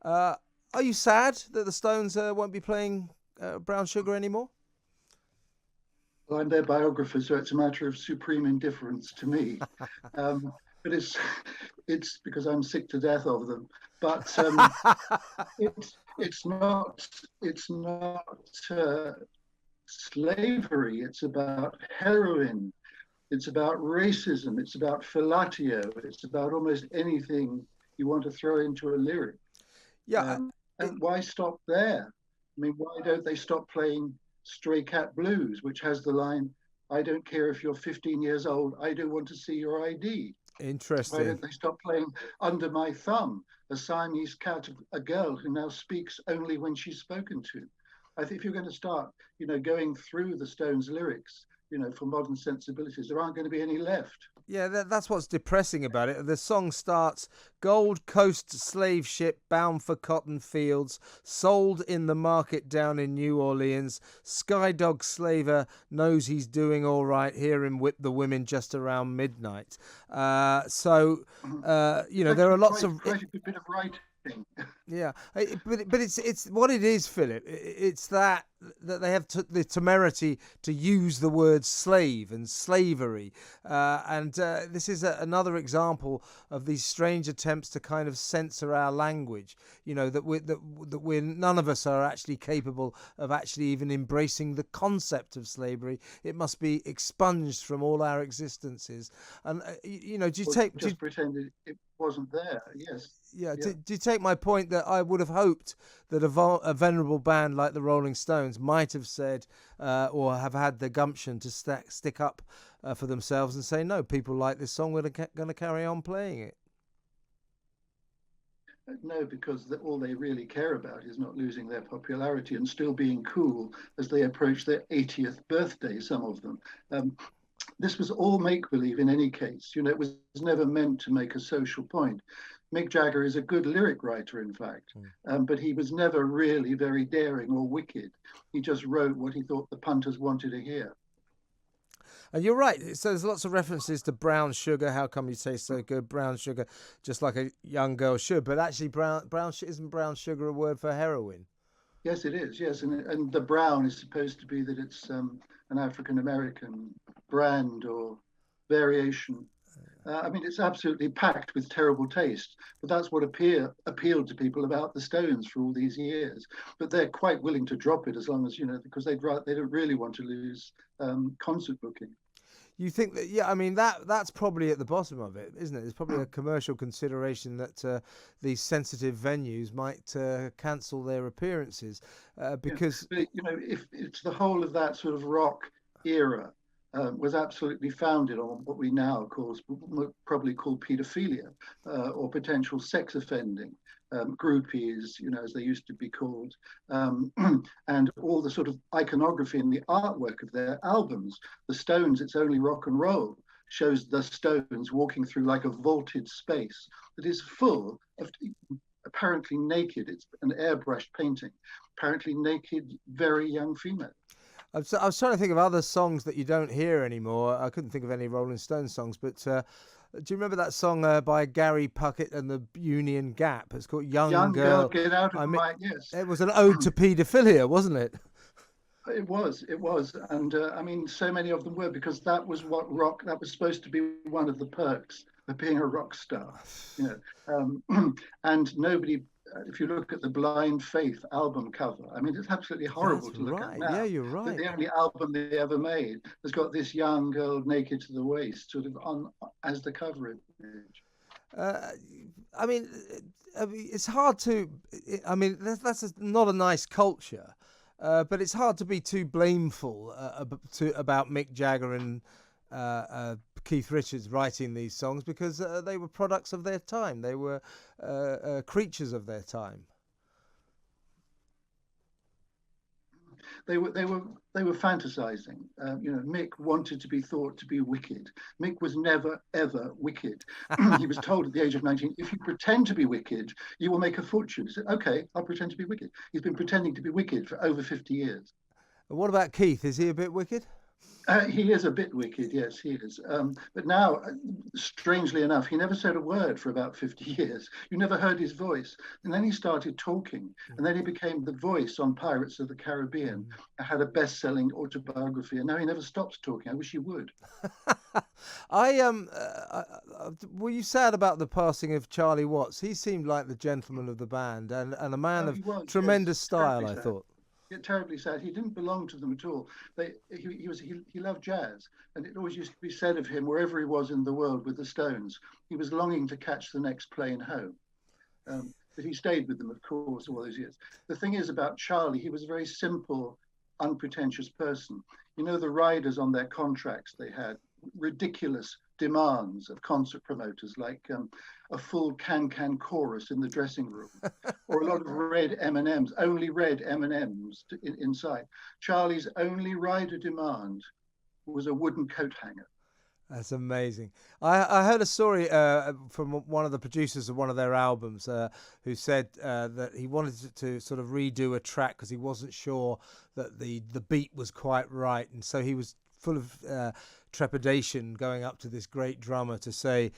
Uh, are you sad that the Stones won't be playing Brown Sugar anymore? Well, I'm their biographer, so it's a matter of supreme indifference to me. But it's because I'm sick to death of them. But it's not slavery. It's about heroin. It's about racism. It's about fellatio. It's about almost anything you want to throw into a lyric. Yeah, Um, it, and why stop there? I mean, why don't they stop playing Stray Cat Blues, which has the line, I don't care if you're 15 years old, I do want to see your ID. Why interesting. don't they stop playing Under My Thumb, a Siamese cat of a girl who now speaks only when she's spoken to? I think if you're going to start, going through the Stones lyrics, for modern sensibilities, there aren't going to be any left. Yeah, that's what's depressing about it. The song starts Gold Coast slave ship bound for cotton fields, sold in the market down in New Orleans. Skydog slaver knows he's doing all right. Hear him whip the women just around midnight. It's There are actually lots quite of. quite a good bit of writing. Yeah, but it's what it is, Philip. It's that they have the temerity to use the word slave and slavery, and this is another example of these strange attempts to kind of censor our language. We're none of us are actually capable of actually even embracing the concept of slavery. It must be expunged from all our existences. And do you Or take do you, just pretend it wasn't there. Yes, yeah, yeah. do you take my point that I would have hoped that a venerable band like the Rolling Stones might have said or have had the gumption to stick up for themselves and say, no, people like this song, we're going to carry on playing it. No, because all they really care about is not losing their popularity and still being cool as they approach their 80th birthday, some of them. Um, this was all make believe in any case. It was never meant to make a social point. Mick Jagger is a good lyric writer, in fact, Mm. but he was never really very daring or wicked. He just wrote what he thought the punters wanted to hear. And you're right. So there's lots of references to brown sugar. How come you taste so good? Brown sugar, just like a young girl should. But actually, isn't brown sugar a word for heroin? Yes, it is. Yes, and the brown is supposed to be that it's an African American brand or variation. I mean, it's absolutely packed with terrible taste, but that's what appealed to people about the Stones for all these years. But they're quite willing to drop it as long as because they don't really want to lose concert booking. You think that? Yeah, I mean that's probably at the bottom of it, isn't it? There's probably a commercial consideration that these sensitive venues might cancel their appearances Yeah, because. but if it's the whole of that sort of rock era was absolutely founded on what we now probably call paedophilia or potential sex offending, groupies, as they used to be called, and all the sort of iconography and the artwork of their albums. The Stones, It's Only Rock and Roll, shows the Stones walking through like a vaulted space that is full of apparently naked, it's an airbrushed painting, apparently naked, very young female. I was trying to think of other songs that you don't hear anymore. I couldn't think of any Rolling Stones songs, but do you remember that song by Gary Puckett and the Union Gap? It's called "Young Young girl, Girl." get out I of mean, my, yes. it was an ode to paedophilia, wasn't it? It was. And I mean, so many of them were because that was supposed to be one of the perks of being a rock star, you and nobody, if you look at the Blind Faith album cover, I mean, it's absolutely horrible That's to look at right. Yeah, now. you're That right. the only album they ever made has got this young girl naked to the waist, sort of on as the cover image. Uh, I mean, it's hard to. I mean, not a nice culture, but it's hard to be too blameful about Mick Jagger and Keith Richards writing these songs because they were products of their time. They were creatures of their time. They were fantasizing. Mick wanted to be thought to be wicked. Mick was never ever wicked. He was told at the age of 19, if you pretend to be wicked, you will make a fortune. He said, okay, I'll pretend to be wicked. He's been pretending to be wicked for over 50 years. And what about Keith? Is he a bit wicked? He is a bit wicked, yes, he is. But now, strangely enough, he never said a word for about 50 years. You never heard his voice. And then he started talking, and then he became the voice on Pirates of the Caribbean. Mm. I had a best-selling autobiography, and now he never stops talking. I wish he would. Were you sad about the passing of Charlie Watts? He seemed like the gentleman of the band and a man Oh, of he was, yes, tremendous style, terribly I sad. thought. Yeah, terribly sad. He didn't belong to them at all. He loved jazz, and it always used to be said of him wherever he was in the world with the Stones, he was longing to catch the next plane home. But he stayed with them, of course, all those years. The thing is about Charlie, he was a very simple, unpretentious person. You know, the riders on their contracts, they had ridiculous demands of concert promoters, like a full can-can chorus in the dressing room, or a lot of red M&Ms, only red M&Ms inside. Charlie's only rider demand was a wooden coat hanger. That's amazing. I heard a story from one of the producers of one of their albums who said that he wanted to sort of redo a track because he wasn't sure that the beat was quite right. And so he was full of trepidation going up to this great drummer to say,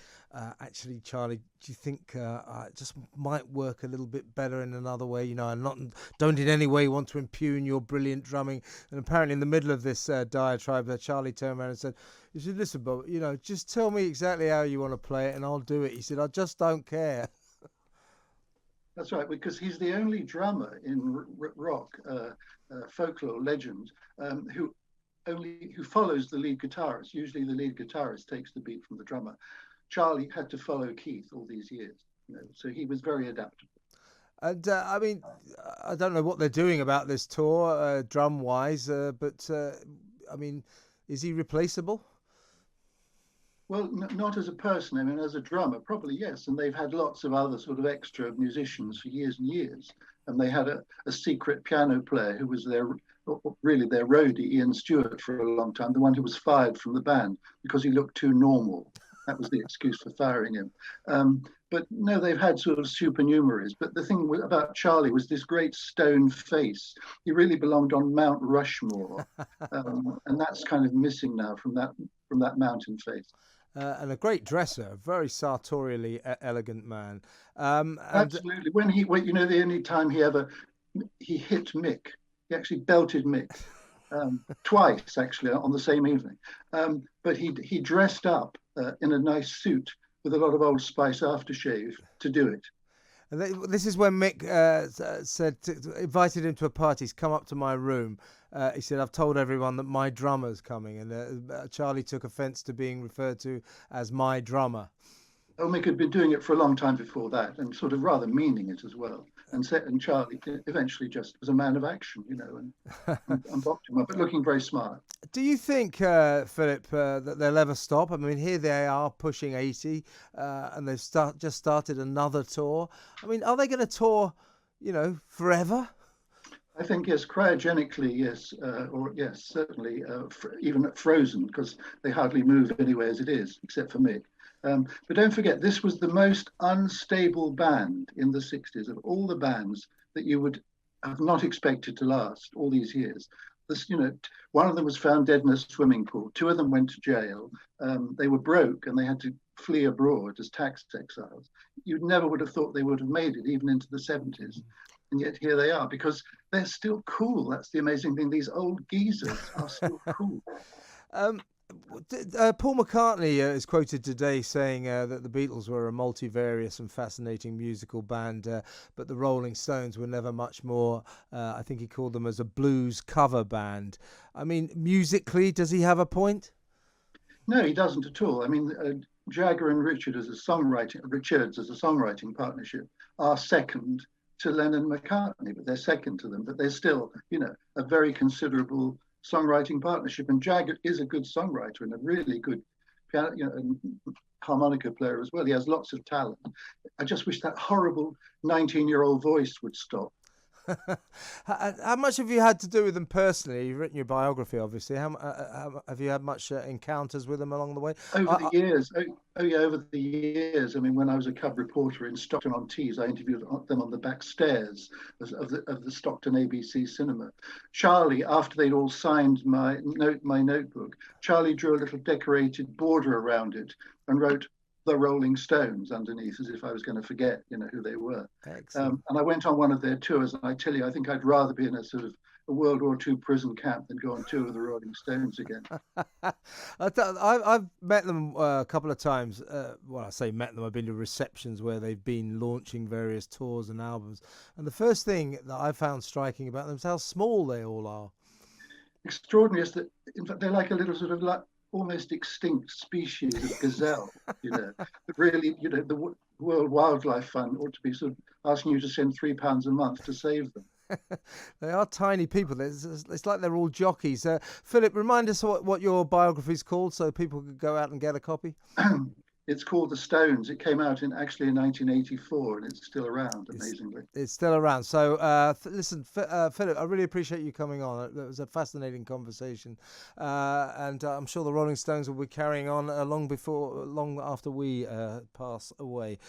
actually, Charlie, do you think it just might work a little bit better in another way? You know, don't in any way want to impugn your brilliant drumming. And apparently in the middle of this diatribe, Charlie turned around and said, he said, listen, Bob, you know, just tell me exactly how you want to play it and I'll do it. He said, I just don't care. That's right, because he's the only drummer in rock, folklore, legend, who follows the lead guitarist. Usually the lead guitarist takes the beat from the drummer. Charlie had to follow Keith all these years, you know, so he was very adaptable. And I mean, I don't know what they're doing about this tour, drum wise, but I mean, is he replaceable? Well, not as a person. I mean, as a drummer, probably yes. And they've had lots of other sort of extra musicians for years and years. And they had a secret piano player who was really their roadie, Ian Stewart, for a long time, the one who was fired from the band because he looked too normal. That was the excuse for firing him. But no, they've had sort of supernumeraries. But the thing about Charlie was this great stone face. He really belonged on Mount Rushmore, and that's kind of missing now from that mountain face. And a great dresser, a very sartorially elegant man. And Absolutely. When you know, the only time he hit Mick, he actually belted Mick twice actually on the same evening. But he dressed up in a nice suit with a lot of Old Spice aftershave to do it. And this is when Mick invited him to a party. He's come up to my room. He said, I've told everyone that my drummer's coming. And Charlie took offence to being referred to as my drummer. Oh, Mick had been doing it for a long time before that, and sort of rather meaning it as well. And Charlie eventually just was a man of action, you know, and bopped him up, but looking very smart. Do you think, Philip, that they'll ever stop? I mean, here they are pushing 80, and they've just started another tour. I mean, are they going to tour, you know, forever? I think yes, cryogenically yes, or yes, certainly even frozen because they hardly move anyway as it is, except for Mick. But don't forget, this was the most unstable band in the 60s of all the bands that you would have not expected to last all these years. This, you know, one of them was found dead in a swimming pool. Two of them went to jail. They were broke and they had to flee abroad as tax exiles. You never would have thought they would have made it even into the 70s. And yet here they are because they're still cool. That's the amazing thing. These old geezers are still cool. Paul McCartney is quoted today saying that the Beatles were a multivarious and fascinating musical band, but the Rolling Stones were never much more. I think he called them as a blues cover band. I mean, musically, does he have a point? No, he doesn't at all. I mean, Jagger and Richards as a songwriting partnership are second to Lennon and McCartney, but they're second to them. But they're still, you know, a very considerable songwriting partnership. And Jagger is a good songwriter and a really good piano, you know, and harmonica player as well. He has lots of talent. I just wish that horrible 19-year-old voice would stop. How much have you had to do with them personally? You've written your biography, obviously. How have you had much encounters with them along the way? Over the I, years, oh yeah, over the years. I mean, when I was a cub reporter in Stockton-on-Tees, I interviewed them on the back stairs of the Stockton ABC cinema. Charlie, after they'd all signed my notebook, Charlie drew a little decorated border around it and wrote the Rolling Stones underneath, as if I was going to forget, who they were. Excellent. And I went on one of their tours, and I tell you, I think I'd rather be in a sort of a World War II prison camp than go on tour with the Rolling Stones again. I've met them a couple of times. Well, I say met them. I've been to receptions where they've been launching various tours and albums. And the first thing that I found striking about them is how small they all are. Extraordinary is that, in fact, they're like a little sort of like almost extinct species of gazelle, But really, the World Wildlife Fund ought to be sort of asking you to send £3 a month to save them. They are tiny people. It's like they're all jockeys. Philip, remind us what your biography is called so people could go out and get a copy. It's called The Stones. It came out actually in 1984, and it's still around, amazingly. It's still around. So listen, Philip, I really appreciate you coming on. It was a fascinating conversation, and I'm sure the Rolling Stones will be carrying on long after we pass away.